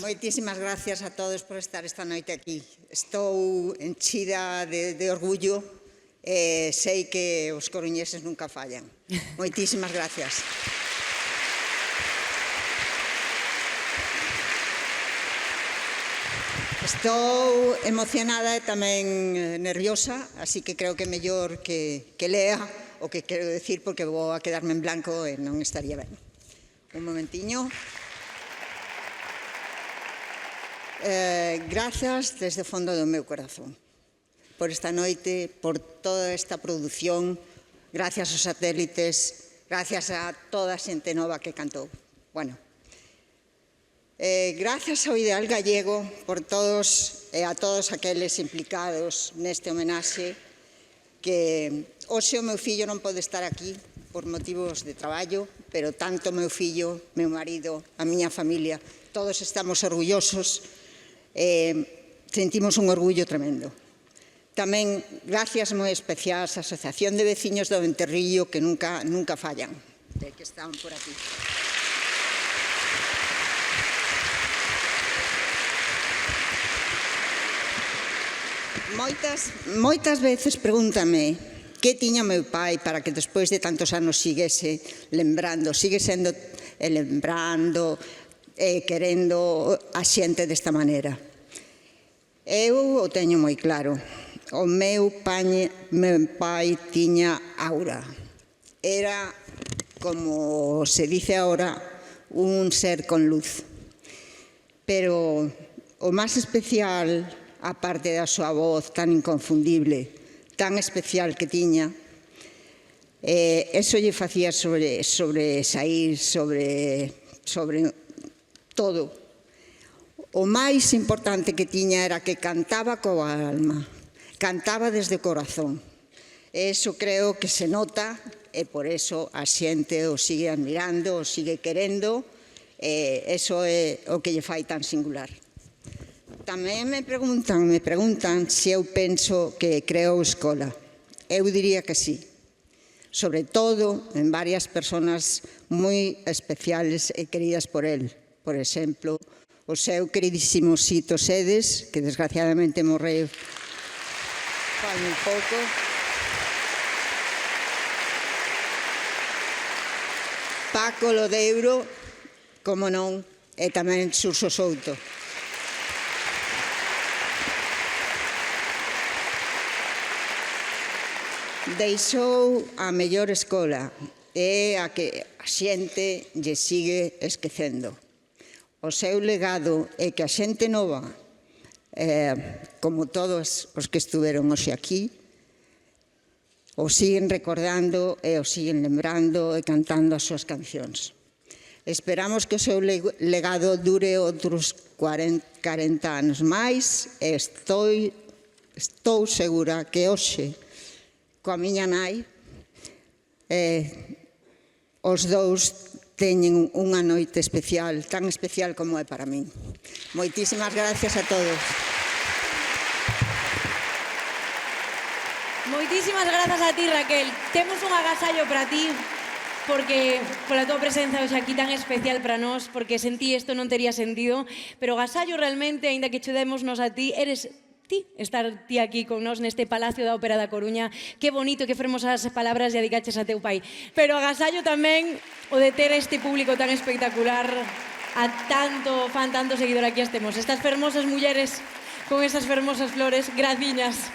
Moitísimas gracias a todos por estar esta noite aquí. Estou enchida de orgullo e sei que os coruñeses nunca fallan. Moitísimas gracias. Estou emocionada e tamén nerviosa, así que creo que é mellor que lea o que quero decir, porque vou a quedarme en blanco e non estaría ben. Un momentiño. Grazas desde o fondo do meu corazón por esta noite, por toda esta produción, gracias aos satélites, gracias a toda a xente nova que cantou. Bueno, gracias ao Ideal Gallego por todos e a todos aqueles implicados neste homenaxe, que hoxe o meu fillo non pode estar aquí por motivos de traballo, pero tanto meu fillo, meu marido, a miña familia, todos estamos orgullosos e sentimos un orgullo tremendo. Tamén gracias moi especiais á Asociación de Veciños do Venterrillo, que nunca fallan, que están por aquí. Moitas veces pregúntame que tiña meu pai para que despois de tantos anos sigue sendo lembrando e querendo a xente desta maneira. Eu o teño moi claro. O meu pai tiña aura. Era, como se dice agora, un ser con luz. Pero o máis especial, aparte da súa voz tan inconfundible, tan especial que tiña, eso lle facía sobresaír sobre todo. O máis importante que tiña era que cantaba coa alma, cantaba desde o corazón. Eso creo que se nota e por eso a xente o sigue admirando, o sigue querendo, e eso é o que lle fai tan singular. Tamén me preguntan se eu penso que creou escola. Eu diría que sí. Sobre todo en varias persoas moi especiales e queridas por el. Por exemplo, o seu queridísimo Sito Sedes, que desgraciadamente morreu fai un pouco. Paco Lodeiro, como non, e tamén Xurxo Souto. Deixou a mellor escola e a que a xente lle sigue esquecendo. O seu legado é que a xente nova, como todos os que estuveron hoxe aquí, o siguen recordando e o siguen lembrando e cantando as súas cancións. Esperamos que o seu legado dure outros 40 anos máis e estou segura que hoxe, coa miña nai, os dous teñen unha noite especial, tan especial como é para min. Moitísimas gracias a todos. Moitísimas grazas a ti, Raquel. Temos un agasallo para ti, porque pola tua presenza hoxe aquí tan especial para nós, porque sen ti isto non tería sentido, pero o agasallo realmente, aínda que chudémonos a ti, eres ti, estar ti aquí con nós neste Palacio da Ópera da Coruña. Que bonito, que fermosas palabras dedicaches a teu pai. Pero agasallo tamén o de ter este público tan espectacular, a tanto seguidor aquí estemos. Estas fermosas mulleres con esas fermosas flores, graciñas.